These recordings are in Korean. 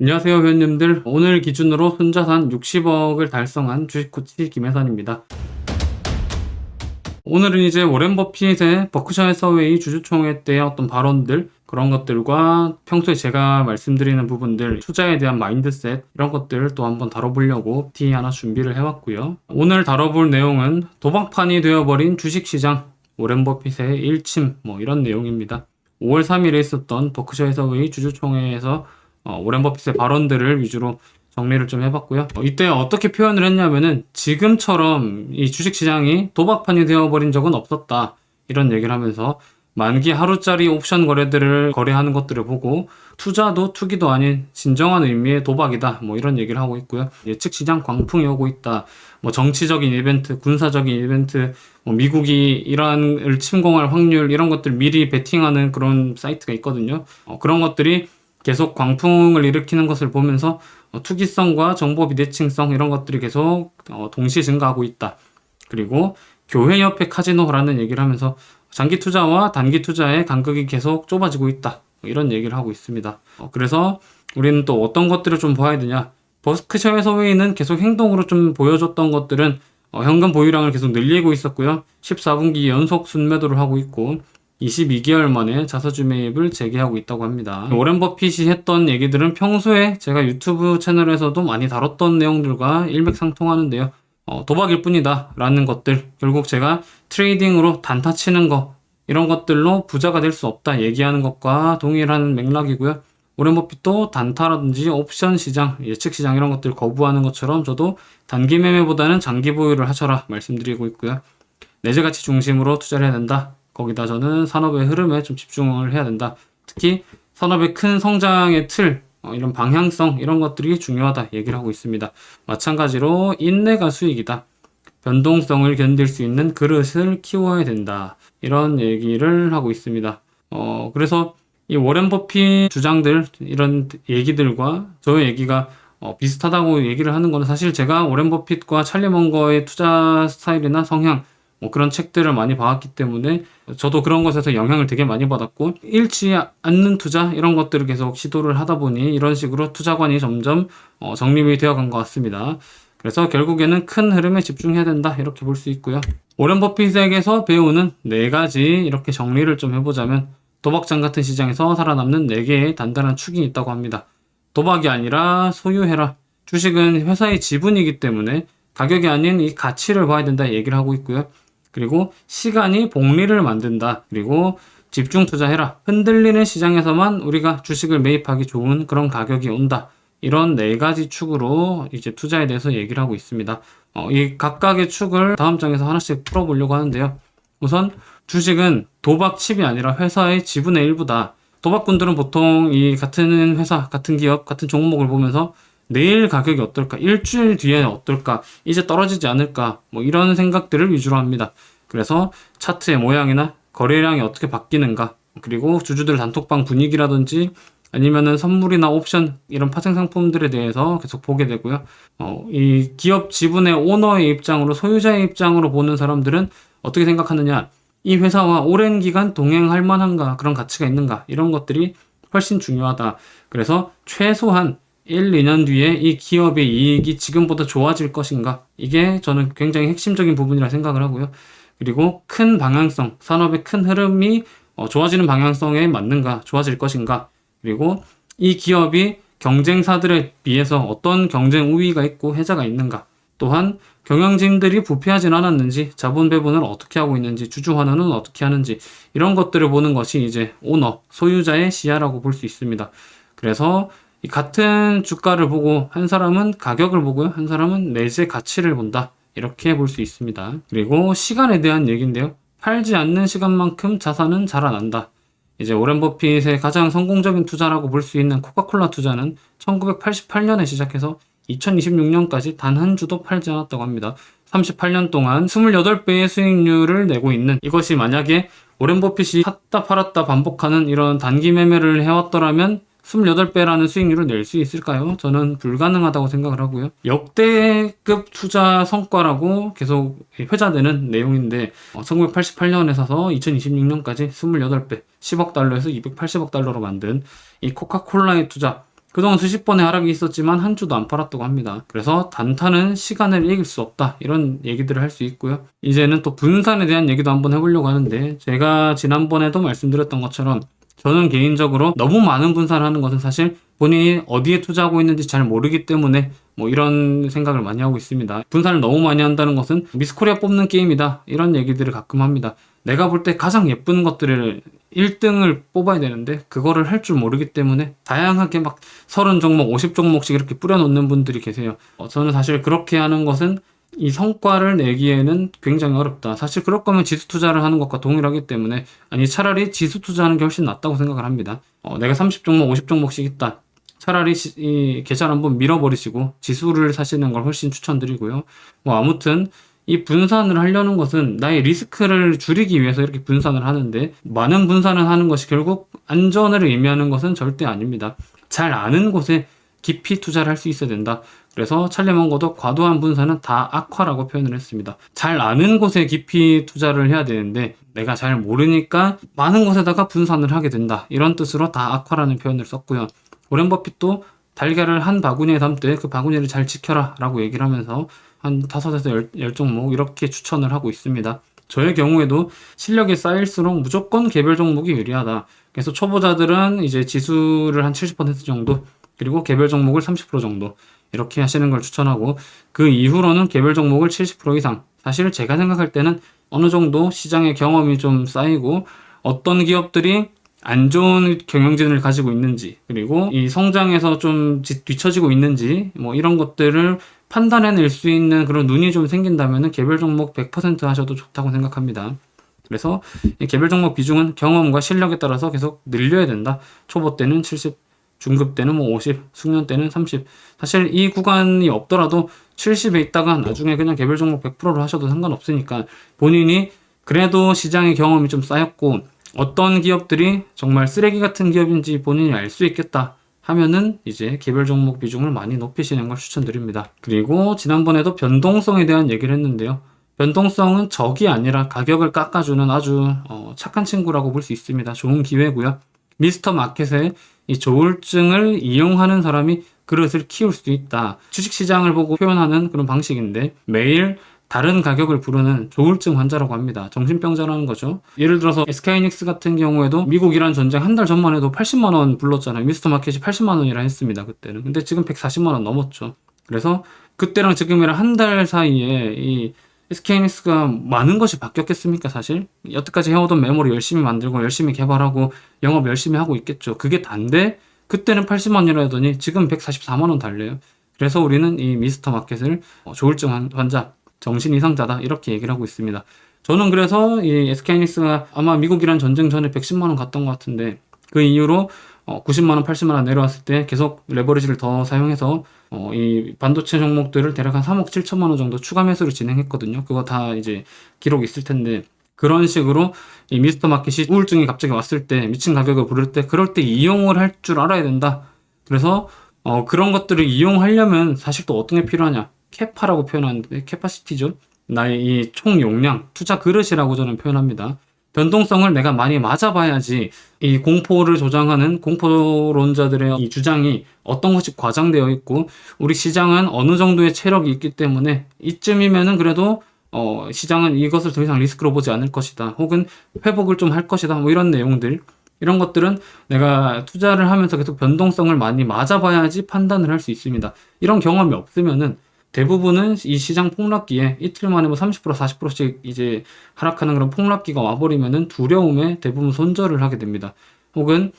안녕하세요, 회원님들. 오늘 기준으로 순자산 60억을 달성한 주식코치 김혜선입니다. 오늘은 이제 워렌 버핏의 버크셔 해서웨이 주주총회 때 어떤 발언들, 그런 것들과 평소에 제가 말씀드리는 부분들, 투자에 대한 마인드셋, 이런 것들을 또 한번 다뤄보려고 티 하나 준비를 해왔고요. 오늘 다뤄볼 내용은 도박판이 되어버린 주식시장, 워렌 버핏의 일침, 이런 내용입니다. 5월 3일에 있었던 버크셔 해서웨이 주주총회에서 워렌 버핏의 발언들을 위주로 정리를 좀 해봤고요. 이때 어떻게 표현을 했냐면은 지금처럼 이 주식시장이 도박판이 되어버린 적은 없었다. 이런 얘기를 하면서 만기 하루짜리 옵션 거래들을 거래하는 것들을 보고 투자도 투기도 아닌 진정한 의미의 도박이다. 이런 얘기를 하고 있고요. 예측 시장 광풍이 오고 있다. 정치적인 이벤트, 군사적인 이벤트, 미국이 이란을 침공할 확률 이런 것들 미리 베팅하는 그런 사이트가 있거든요. 그런 것들이 계속 광풍을 일으키는 것을 보면서 투기성과 정보 비대칭성 이런 것들이 계속 동시에 증가하고 있다. 그리고 교회 옆에 카지노라는 얘기를 하면서 장기 투자와 단기 투자의 간극이 계속 좁아지고 있다. 이런 얘기를 하고 있습니다. 그래서 우리는 또 어떤 것들을 좀 봐야 되냐. 버크셔 해서웨이는 계속 행동으로 좀 보여줬던 것들은 현금 보유량을 계속 늘리고 있었고요. 14분기 연속 순매도를 하고 있고 22개월 만에 자사주 매입을 재개하고 있다고 합니다. 워렌 버핏이 했던 얘기들은 평소에 제가 유튜브 채널에서도 많이 다뤘던 내용들과 일맥상통하는데요. 도박일 뿐이다 라는 것들, 결국 제가 트레이딩으로 단타 치는 거 이런 것들로 부자가 될 수 없다 얘기하는 것과 동일한 맥락이고요. 워렌 버핏도 단타라든지 옵션 시장, 예측 시장 이런 것들 거부하는 것처럼 저도 단기 매매보다는 장기 보유를 하셔라 말씀드리고 있고요. 내재가치 중심으로 투자를 해야 된다. 거기다 저는 산업의 흐름에 좀 집중을 해야 된다. 특히 산업의 큰 성장의 틀, 이런 방향성 이런 것들이 중요하다 얘기를 하고 있습니다. 마찬가지로 인내가 수익이다. 변동성을 견딜 수 있는 그릇을 키워야 된다. 이런 얘기를 하고 있습니다. 그래서 이 워렌 버핏 주장들 이런 얘기들과 저의 얘기가 비슷하다고 얘기를 하는 건 사실 제가 워렌 버핏과 찰리 먼거의 투자 스타일이나 성향 그런 책들을 많이 봐왔기 때문에 저도 그런 것에서 영향을 되게 많이 받았고 잃지 않는 투자 이런 것들을 계속 시도를 하다 보니 이런 식으로 투자관이 점점 정립이 되어간 것 같습니다. 그래서 결국에는 큰 흐름에 집중해야 된다 이렇게 볼 수 있고요. 워렌 버핏에게서 배우는 4가지 이렇게 정리를 좀 해보자면 도박장 같은 시장에서 살아남는 4개의 단단한 축이 있다고 합니다. 도박이 아니라 소유해라. 주식은 회사의 지분이기 때문에 가격이 아닌 이 가치를 봐야 된다 얘기를 하고 있고요. 그리고 시간이 복리를 만든다. 그리고 집중 투자해라. 흔들리는 시장에서만 우리가 주식을 매입하기 좋은 그런 가격이 온다. 이런 4가지 축으로 이제 투자에 대해서 얘기를 하고 있습니다. 이 각각의 축을 다음 장에서 하나씩 풀어보려고 하는데요. 우선 주식은 도박 칩이 아니라 회사의 지분의 일부다. 도박꾼들은 보통 이 같은 회사, 같은 기업, 같은 종목을 보면서 내일 가격이 어떨까? 일주일 뒤에 어떨까? 이제 떨어지지 않을까? 이런 생각들을 위주로 합니다. 그래서 차트의 모양이나 거래량이 어떻게 바뀌는가? 그리고 주주들 단톡방 분위기라든지 아니면은 선물이나 옵션 이런 파생 상품들에 대해서 계속 보게 되고요. 이 기업 지분의 오너의 입장으로 소유자의 입장으로 보는 사람들은 어떻게 생각하느냐? 이 회사와 오랜 기간 동행할 만한가? 그런 가치가 있는가? 이런 것들이 훨씬 중요하다. 그래서 최소한 1, 2년 뒤에 이 기업의 이익이 지금보다 좋아질 것인가? 이게 저는 굉장히 핵심적인 부분이라 생각을 하고요. 그리고 큰 방향성, 산업의 큰 흐름이 좋아지는 방향성에 맞는가? 좋아질 것인가? 그리고 이 기업이 경쟁사들에 비해서 어떤 경쟁 우위가 있고 혜자가 있는가? 또한 경영진들이 부패하진 않았는지, 자본 배분을 어떻게 하고 있는지, 주주 환원은 어떻게 하는지 이런 것들을 보는 것이 이제 오너, 소유자의 시야라고 볼 수 있습니다. 그래서 이 같은 주가를 보고 한 사람은 가격을 보고요. 한 사람은 내재 가치를 본다. 이렇게 볼 수 있습니다. 그리고 시간에 대한 얘기인데요. 팔지 않는 시간만큼 자산은 자라난다. 이제 워렌 버핏의 가장 성공적인 투자라고 볼 수 있는 코카콜라 투자는 1988년에 시작해서 2026년까지 단 한 주도 팔지 않았다고 합니다. 38년 동안 28배의 수익률을 내고 있는 이것이 만약에 워렌 버핏이 샀다 팔았다 반복하는 이런 단기 매매를 해왔더라면 28배라는 수익률을 낼 수 있을까요? 저는 불가능하다고 생각을 하고요. 역대급 투자 성과라고 계속 회자되는 내용인데 1988년에 사서 2026년까지 28배, 10억 달러에서 280억 달러로 만든 이 코카콜라의 투자 그동안 수십 번의 하락이 있었지만 한 주도 안 팔았다고 합니다. 그래서 단타는 시간을 이길 수 없다, 이런 얘기들을 할 수 있고요. 이제는 또 분산에 대한 얘기도 한번 해보려고 하는데, 제가 지난번에도 말씀드렸던 것처럼 저는 개인적으로 너무 많은 분산을 하는 것은 사실 본인이 어디에 투자하고 있는지 잘 모르기 때문에 이런 생각을 많이 하고 있습니다. 분산을 너무 많이 한다는 것은 미스코리아 뽑는 게임이다, 이런 얘기들을 가끔 합니다. 내가 볼 때 가장 예쁜 것들을 1등을 뽑아야 되는데 그거를 할 줄 모르기 때문에 다양하게 막 30종목 50종목씩 이렇게 뿌려놓는 분들이 계세요. 저는 사실 그렇게 하는 것은 이 성과를 내기에는 굉장히 어렵다. 사실 그럴 거면 지수 투자를 하는 것과 동일하기 때문에, 아니 차라리 지수 투자하는 게 훨씬 낫다고 생각을 합니다. 내가 30종목 50종목씩 있다, 차라리 이 계좌를 한번 밀어버리시고 지수를 사시는 걸 훨씬 추천드리고요. 아무튼 이 분산을 하려는 것은 나의 리스크를 줄이기 위해서 이렇게 분산을 하는데, 많은 분산을 하는 것이 결국 안전을 의미하는 것은 절대 아닙니다. 잘 아는 곳에 깊이 투자를 할 수 있어야 된다. 그래서 찰리먼거도 과도한 분산은 다 악화라고 표현을 했습니다. 잘 아는 곳에 깊이 투자를 해야 되는데 내가 잘 모르니까 많은 곳에다가 분산을 하게 된다, 이런 뜻으로 다 악화라는 표현을 썼고요. 워렌 버핏도 달걀을 한 바구니에 담되 그 바구니를 잘 지켜라 라고 얘기를 하면서 한 5에서 10종목 이렇게 추천을 하고 있습니다. 저의 경우에도 실력이 쌓일수록 무조건 개별 종목이 유리하다. 그래서 초보자들은 이제 지수를 한 70% 정도, 그리고 개별 종목을 30% 정도 이렇게 하시는 걸 추천하고, 그 이후로는 개별 종목을 70% 이상, 사실 제가 생각할 때는 어느 정도 시장의 경험이 좀 쌓이고 어떤 기업들이 안 좋은 경영진을 가지고 있는지, 그리고 이 성장에서 좀 뒤처지고 있는지 이런 것들을 판단해낼 수 있는 그런 눈이 좀 생긴다면 개별 종목 100% 하셔도 좋다고 생각합니다. 그래서 이 개별 종목 비중은 경험과 실력에 따라서 계속 늘려야 된다. 초보 때는 70, 중급 때는 50, 숙련 때는 30. 사실 이 구간이 없더라도 70에 있다가 나중에 그냥 개별 종목 100%로 하셔도 상관없으니까, 본인이 그래도 시장의 경험이 좀 쌓였고 어떤 기업들이 정말 쓰레기 같은 기업인지 본인이 알 수 있겠다 하면은 이제 개별 종목 비중을 많이 높이시는 걸 추천드립니다. 그리고 지난번에도 변동성에 대한 얘기를 했는데요. 변동성은 적이 아니라 가격을 깎아주는 아주 착한 친구라고 볼 수 있습니다. 좋은 기회고요. 미스터 마켓의 이 조울증을 이용하는 사람이 그릇을 키울 수 있다. 주식시장을 보고 표현하는 그런 방식인데, 매일 다른 가격을 부르는 조울증 환자라고 합니다. 정신병자라는 거죠. 예를 들어서 SK하이닉스 같은 경우에도 미국이란 전쟁 한 달 전만 해도 80만 원 불렀잖아요. 미스터 마켓이 80만 원이라 했습니다, 그때는. 근데 지금 140만 원 넘었죠. 그래서 그때랑 지금이랑 한 달 사이에 이 SK하이닉스가 많은 것이 바뀌었겠습니까, 사실? 여태까지 해오던 메모리 열심히 만들고 열심히 개발하고 영업 열심히 하고 있겠죠. 그게 단데 그때는 80만 원이라 하더니 지금 144만 원 달래요. 그래서 우리는 이 미스터 마켓을 조울증 환자, 정신 이상자다, 이렇게 얘기를 하고 있습니다. 저는 그래서 이 SK하이닉스가 아마 미국이란 전쟁 전에 110만 원 갔던 것 같은데, 그 이후로 90만 원, 80만 원 내려왔을 때 계속 레버리지를 더 사용해서 이 반도체 종목들을 대략 한 3억 7천만 원 정도 추가 매수를 진행했거든요. 그거 다 이제 기록 있을 텐데, 그런 식으로 이 미스터 마켓이 우울증이 갑자기 왔을 때, 미친 가격을 부를 때, 그럴 때 이용을 할 줄 알아야 된다. 그래서 그런 것들을 이용하려면 사실 또 어떤 게 필요하냐, 캐파라고 표현하는데 캐파시티죠. 나의 이 총 용량, 투자 그릇이라고 저는 표현합니다. 변동성을 내가 많이 맞아봐야지 이 공포를 조장하는 공포론자들의 이 주장이 어떤 것이 과장되어 있고, 우리 시장은 어느 정도의 체력이 있기 때문에 이쯤이면은 그래도 시장은 이것을 더 이상 리스크로 보지 않을 것이다, 혹은 회복을 좀 할 것이다, 이런 내용들, 이런 것들은 내가 투자를 하면서 계속 변동성을 많이 맞아봐야지 판단을 할 수 있습니다. 이런 경험이 없으면은 대부분은 이 시장 폭락기에 이틀 만에 30% 40%씩 이제 하락하는 그런 폭락기가 와버리면은 두려움에 대부분 손절을 하게 됩니다. 혹은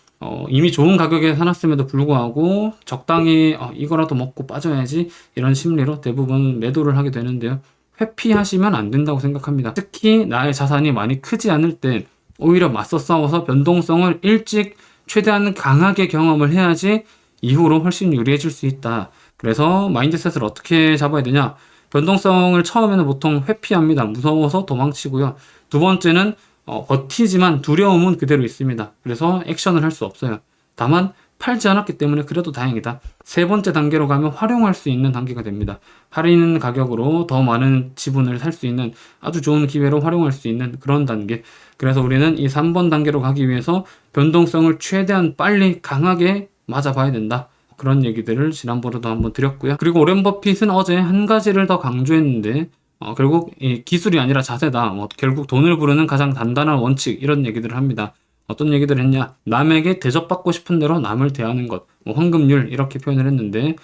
이미 좋은 가격에 사놨음에도 불구하고 적당히 이거라도 먹고 빠져야지, 이런 심리로 대부분 매도를 하게 되는데요. 회피하시면 안 된다고 생각합니다. 특히 나의 자산이 많이 크지 않을 때 오히려 맞서 싸워서 변동성을 일찍 최대한 강하게 경험을 해야지 이후로 훨씬 유리해질 수 있다. 그래서 마인드셋을 어떻게 잡아야 되냐, 변동성을 처음에는 보통 회피합니다. 무서워서 도망치고요. 두 번째는 버티지만 두려움은 그대로 있습니다. 그래서 액션을 할 수 없어요. 다만 팔지 않았기 때문에 그래도 다행이다. 세 번째 단계로 가면 활용할 수 있는 단계가 됩니다. 할인 가격으로 더 많은 지분을 살 수 있는 아주 좋은 기회로 활용할 수 있는 그런 단계. 그래서 우리는 이 3번 단계로 가기 위해서 변동성을 최대한 빨리 강하게 맞아봐야 된다. 그런 얘기들을 지난번에도 한번 드렸고요. 그리고 오렌 버핏은 어제 한 가지를 더 강조했는데 결국 이 기술이 아니라 자세다. 결국 돈을 부르는 가장 단단한 원칙 이런 얘기들을 합니다. 어떤 얘기들을 했냐? 남에게 대접받고 싶은 대로 남을 대하는 것, 황금률 이렇게 표현을 했는데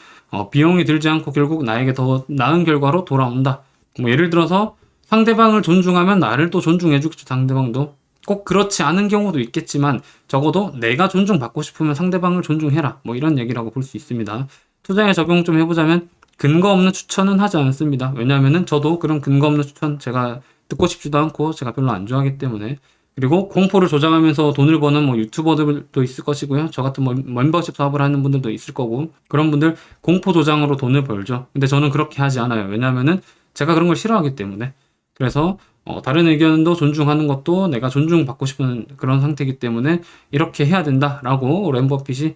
비용이 들지 않고 결국 나에게 더 나은 결과로 돌아온다. 예를 들어서 상대방을 존중하면 나를 또 존중해주겠죠. 상대방도 꼭 그렇지 않은 경우도 있겠지만 적어도 내가 존중받고 싶으면 상대방을 존중해라. 이런 얘기라고 볼 수 있습니다. 투자에 적용 좀 해보자면 근거 없는 추천은 하지 않습니다. 왜냐하면은 저도 그런 근거 없는 추천 제가 듣고 싶지도 않고 제가 별로 안 좋아하기 때문에. 그리고 공포를 조장하면서 돈을 버는 유튜버들도 있을 것이고요. 저 같은 멤버십 사업을 하는 분들도 있을 거고, 그런 분들 공포 조장으로 돈을 벌죠. 근데 저는 그렇게 하지 않아요. 왜냐하면은 제가 그런 걸 싫어하기 때문에. 그래서 다른 의견도 존중하는 것도 내가 존중받고 싶은 그런 상태이기 때문에 이렇게 해야 된다라고 오렌 버핏이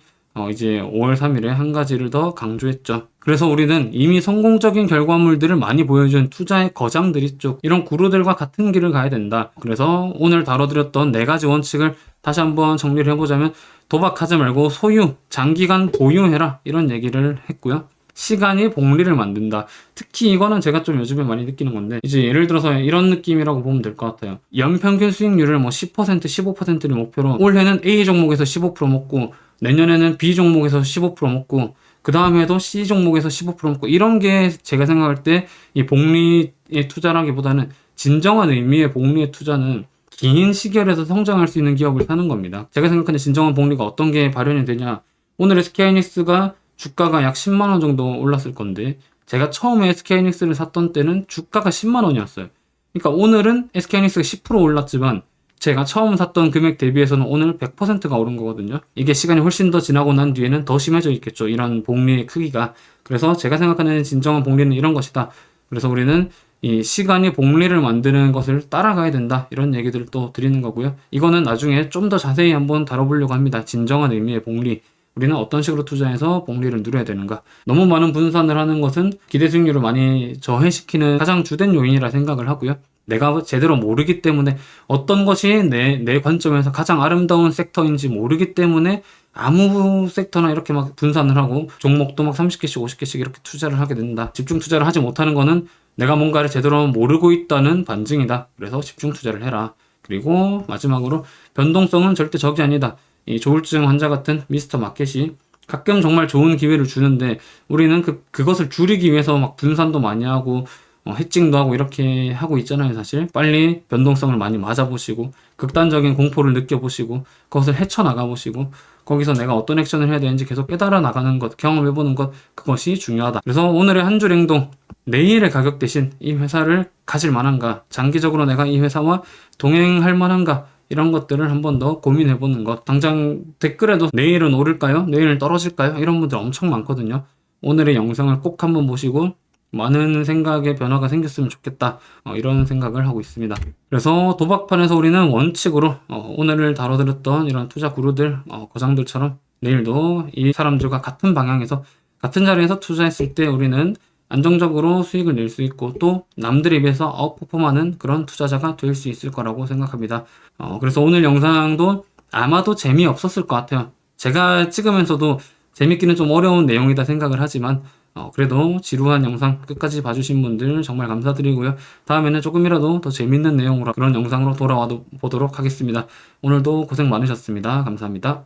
이제 5월 3일에 한 가지를 더 강조했죠. 그래서 우리는 이미 성공적인 결과물들을 많이 보여준 투자의 거장들 있죠. 이런 구루들과 같은 길을 가야 된다. 그래서 오늘 다뤄드렸던 4가지 원칙을 다시 한번 정리를 해보자면 도박하지 말고 소유, 장기간 보유해라 이런 얘기를 했고요. 시간이 복리를 만든다. 특히 이거는 제가 좀 요즘에 많이 느끼는 건데 이제 예를 들어서 이런 느낌이라고 보면 될 것 같아요. 연평균 수익률을 10%, 15%를 목표로 올해는 A 종목에서 15% 먹고 내년에는 B 종목에서 15% 먹고 그 다음에도 C 종목에서 15% 먹고 이런 게 제가 생각할 때 이 복리의 투자라기보다는 진정한 의미의 복리의 투자는 긴 시결에서 성장할 수 있는 기업을 사는 겁니다. 제가 생각하는 진정한 복리가 어떤 게 발현이 되냐. 오늘 SK하이닉스가 주가가 약 10만 원 정도 올랐을 건데 제가 처음에 SK하이닉스를 샀던 때는 주가가 10만 원이었어요. 그러니까 오늘은 SK하이닉스가 10% 올랐지만 제가 처음 샀던 금액 대비해서는 오늘 100%가 오른 거거든요. 이게 시간이 훨씬 더 지나고 난 뒤에는 더 심해져 있겠죠. 이런 복리의 크기가. 그래서 제가 생각하는 진정한 복리는 이런 것이다. 그래서 우리는 이 시간이 복리를 만드는 것을 따라가야 된다. 이런 얘기들을 또 드리는 거고요. 이거는 나중에 좀 더 자세히 한번 다뤄보려고 합니다. 진정한 의미의 복리. 우리는 어떤 식으로 투자해서 복리를 누려야 되는가. 너무 많은 분산을 하는 것은 기대 수익률을 많이 저해시키는 가장 주된 요인이라 생각을 하고요. 내가 제대로 모르기 때문에 어떤 것이 내 관점에서 가장 아름다운 섹터인지 모르기 때문에 아무 섹터나 이렇게 막 분산을 하고 종목도 막 30개씩 50개씩 이렇게 투자를 하게 된다. 집중 투자를 하지 못하는 거는 내가 뭔가를 제대로 모르고 있다는 반증이다. 그래서 집중 투자를 해라. 그리고 마지막으로 변동성은 절대 적이 아니다. 이 조울증 환자 같은 미스터 마켓이 가끔 정말 좋은 기회를 주는데 우리는 그것을 줄이기 위해서 막 분산도 많이 하고 해칭도 하고 이렇게 하고 있잖아요. 사실 빨리 변동성을 많이 맞아보시고 극단적인 공포를 느껴보시고 그것을 헤쳐나가보시고 거기서 내가 어떤 액션을 해야 되는지 계속 깨달아 나가는 것, 경험해보는 것, 그것이 중요하다. 그래서 오늘의 한 줄 행동, 내일의 가격 대신 이 회사를 가질 만한가, 장기적으로 내가 이 회사와 동행할 만한가, 이런 것들을 한 번 더 고민해보는 것. 당장 댓글에도 내일은 오를까요? 내일은 떨어질까요? 이런 분들 엄청 많거든요. 오늘의 영상을 꼭 한번 보시고 많은 생각의 변화가 생겼으면 좋겠다. 이런 생각을 하고 있습니다. 그래서 도박판에서 우리는 원칙으로 오늘 다뤄드렸던 이런 투자 구루들, 거장들처럼 내일도 이 사람들과 같은 방향에서 같은 자리에서 투자했을 때 우리는 안정적으로 수익을 낼 수 있고 또 남들에 비해서 아웃퍼폼하는 그런 투자자가 될 수 있을 거라고 생각합니다. 그래서 오늘 영상도 아마도 재미없었을 것 같아요. 제가 찍으면서도 재밌기는 좀 어려운 내용이다 생각을 하지만 그래도 지루한 영상 끝까지 봐주신 분들 정말 감사드리고요. 다음에는 조금이라도 더 재밌는 내용으로 그런 영상으로 돌아와 보도록 하겠습니다. 오늘도 고생 많으셨습니다. 감사합니다.